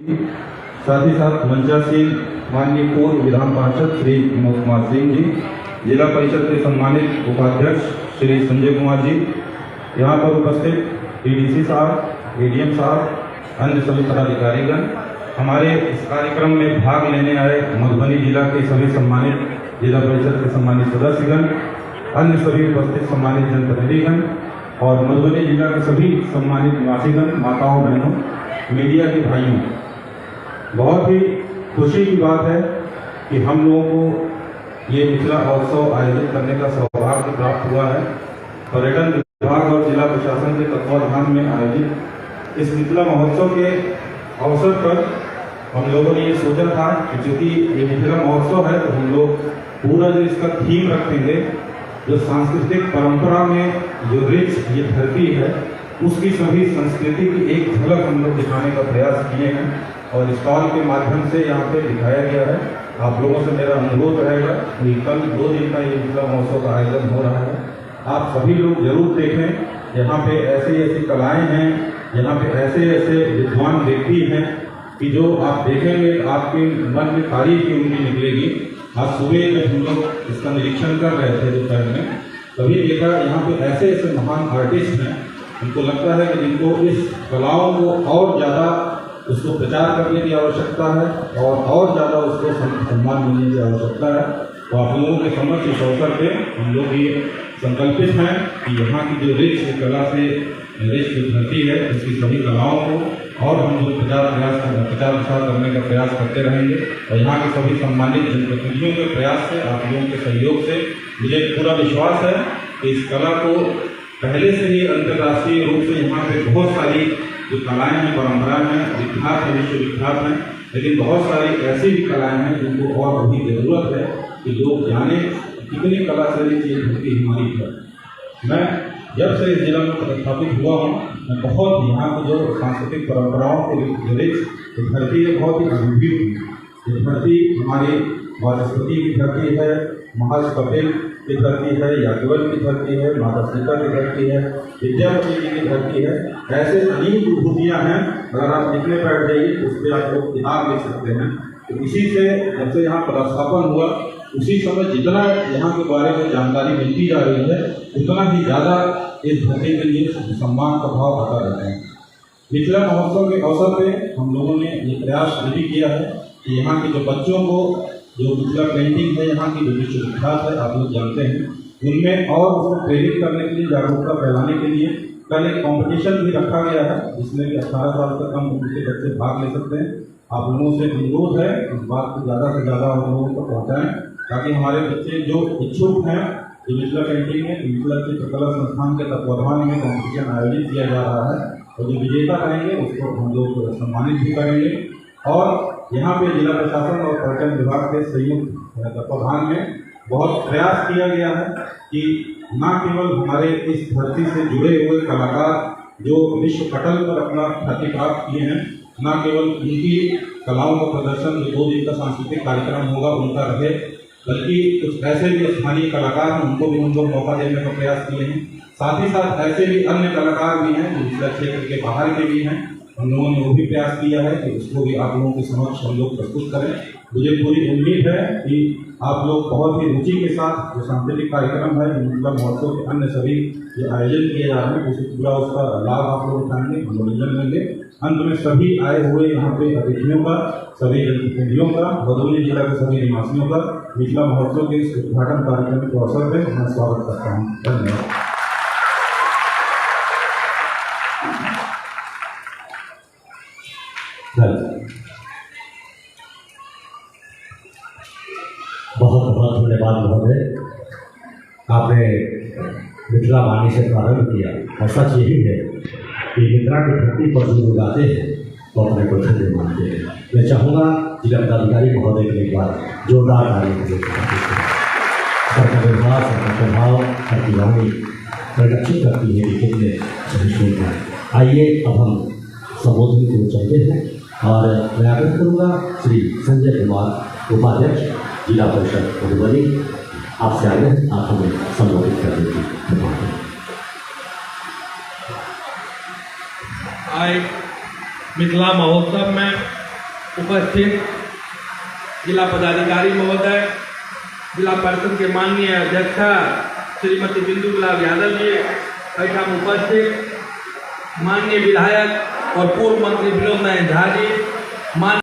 साथ ही साथ मंचासीन माननीय पूर्व विधान पार्षद श्री विनोद कुमार सिंह जी, जिला परिषद के सम्मानित उपाध्यक्ष श्री संजय कुमार जी, यहाँ पर उपस्थित डीडीसी साहब, एडीएम साहब, अन्य सभी पदाधिकारीगण, हमारे इस कार्यक्रम में भाग लेने आए मधुबनी जिला के सभी सम्मानित जिला परिषद के सम्मानित सदस्यगण, अन्य सभी उपस्थित सम्मानित जनप्रतिनिधिगण और मधुबनी जिला के सभी सम्मानित निवासीगण, माताओं, बहनों, मीडिया के भाइयों, बहुत ही खुशी की बात है कि हम लोगों को ये मिथिला महोत्सव आयोजित करने का सौभाग्य प्राप्त हुआ है। पर्यटन विभाग और जिला प्रशासन के तत्वाधान में आयोजित इस मिथिला महोत्सव के अवसर पर हम लोगों ने ये सोचा था कि चूंकि ये मिथिला महोत्सव है तो हम लोग पूरा जो इसका थीम रखेंगे, जो सांस्कृतिक परंपरा में जो रिच ये धरती है उसकी सभी संस्कृति की एक झलक हम लोग दिखाने का प्रयास किए हैं और स्टॉल के माध्यम से यहाँ पे दिखाया गया है। आप लोगों से मेरा अनुरोध रहेगा कि कल 2 दिन का ये मिथिला महोत्सव का आयोजन हो रहा है, आप सभी लोग जरूर देखें। यहाँ पे ऐसी ऐसी कलाएँ हैं, यहाँ पे ऐसे ऐसे विद्वान व्यक्ति हैं कि जो आप देखेंगे आपके मन में तारीफ की उनकी निकलेगी। आज सुबह जब हम लोग इसका निरीक्षण कर रहे थे दोपहर में, तभी देखा यहाँ पे ऐसे ऐसे महान आर्टिस्ट हैं, उनको लगता है कि जिनको इस कलाओं को और ज़्यादा उसको प्रचार करने की आवश्यकता है और ज़्यादा उसको सम्मान मिलने की आवश्यकता है। तो आप लोगों के समक्ष इस अवसर पे हम लोग ये संकल्पित हैं कि यहाँ की जो रिच कला से रिच जो धरती है उसकी सभी कलाओं को और हम लोग प्रचार प्रसार करने का प्रयास करते रहेंगे और यहाँ के सभी सम्मानित जनप्रतिनिधियों के प्रयास से, आप लोगों के सहयोग से मुझे पूरा विश्वास है कि इस कला को पहले से ही अंतर्राष्ट्रीय रूप से यहाँ पे बहुत सारी जो कलाएँ हैं, परंपराएँ हैं, विख्यात हैं, विश्वविख्यात हैं, लेकिन बहुत सारी ऐसी भी कलाएँ हैं जिनको और भी ज़रूरत है कि लोग जाने कितनी कला शैली की धरती हमारी है। मैं जब से इस जिला में पदस्थापित हुआ हूँ, मैं बहुत यहाँ की जो सांस्कृतिक परंपराओं के रिच धरती है, बहुत ही अभिभूत हूँ। ये धरती हमारी वाचस्पति की धरती है, महर्षि कपिल की धरती है, याज्ञवल्क्य की धरती है, माता सीता की धरती है, विद्यापति जी की धरती है। ऐसे अनेक विभूतियाँ हैं, अगर आप लिखने बैठ जाइए तो उस पर आप लोग इतिहास लिख सकते हैं। तो इसी से जब से यहाँ पदस्थापन हुआ उसी समय जितना यहाँ के बारे में जानकारी मिलती जा रही है उतना ही ज़्यादा इस धरती के लिए सम्मान का भाव आता रहता है। मिथिला महोत्सव के अवसर पे हम लोगों ने ये प्रयास ये भी किया है कि यहाँ के जो बच्चों को जो मिथिला पेंटिंग है यहाँ की जो विश्वविख्यात है, आप लोग जानते हैं, उनमें और उसको प्रेरित करने के लिए, जागरूकता फैलाने के लिए कल एक कॉम्पिटिशन भी रखा गया है जिसमें कि 18 साल तक हम उनके बच्चे भाग ले सकते हैं। आप लोगों से अनुरोध है इस बात को ज़्यादा से ज़्यादा हम लोगों को पहुँचाएँ ताकि हमारे बच्चे जो इच्छुक हैं जो मिथिला पेंटिंग में मिथिला चित्रकला संस्थान के तत्वाधान में कॉम्पिटिशन आयोजित किया जा रहा है और जो विजेता रहेंगे उसको हम लोग सम्मानित भी करेंगे। और यहाँ पे जिला प्रशासन और पर्यटन विभाग के संयुक्त तत्वाधान में बहुत प्रयास किया गया है कि न केवल हमारे इस धरती से जुड़े हुए कलाकार जो विश्व पटल पर अपना ख्याति प्राप्त किए हैं, न केवल उनकी कलाओं का प्रदर्शन जो 2 दिन का सांस्कृतिक कार्यक्रम होगा उनका रहे, बल्कि कुछ ऐसे भी स्थानीय कलाकार हैं उनको भी हम लोग मौका देने का प्रयास किए हैं। साथ ही साथ ऐसे भी अन्य कलाकार भी हैं जो मिथिला क्षेत्र के बाहर के भी हैं, हम लोगों ने वो भी प्रयास किया है कि उसको भी आप लोगों के समक्ष हम लोग प्रस्तुत करें। मुझे पूरी उम्मीद है कि आप लोग बहुत ही रुचि के साथ जो सांस्कृतिक कार्यक्रम है मिथिला महोत्सव के अन्य सभी जो आयोजन किए जा रहे हैं उसे पूरा उसका लाभ आप लोग उठाएंगे, मनोरंजन लेंगे। अंत में सभी आए हुए यहाँ पे अतिथियों का, सभी जनप्रतिनिधियों का, भदोही जिला के सभी निवासियों का मिथिला महोत्सव के इस उद्घाटन कार्यक्रम के अवसर पर मैं स्वागत करता हूँ। धन्यवाद। बहुत बहुत धन्यवाद महोदय, आपने मिथिला वाणी से प्रारंभ किया और सच यही है कि मिथिला की धरती पर जो लोग आते हैं वो अपने को धन्य मानते हैं। मैं चाहूँगा जिला पदाधिकारी महोदय के एक बार जोरदार ताली सरकार विभाग सरकार प्रभाव सरकी वाणी प्रदर्शित करती है कि कितने सहिष्णु हैं। आइए अब हम संबोधन को चाहते हैं और मैं आग्रह करूँगा श्री संजय कुमार उपाध्यक्ष जिला परिषद मधुबनी, आपसे आग्रह आप हमें संबोधित करने की। आज मिथिला महोत्सव में उपस्थित जिला पदाधिकारी महोदय, जिला परिषद के माननीय अध्यक्षा श्रीमती बिंदु गुलाब यादव जी, एठाम उपस्थित माननीय विधायक और पूर्व मंत्री विनोद नारायण झा जी, मान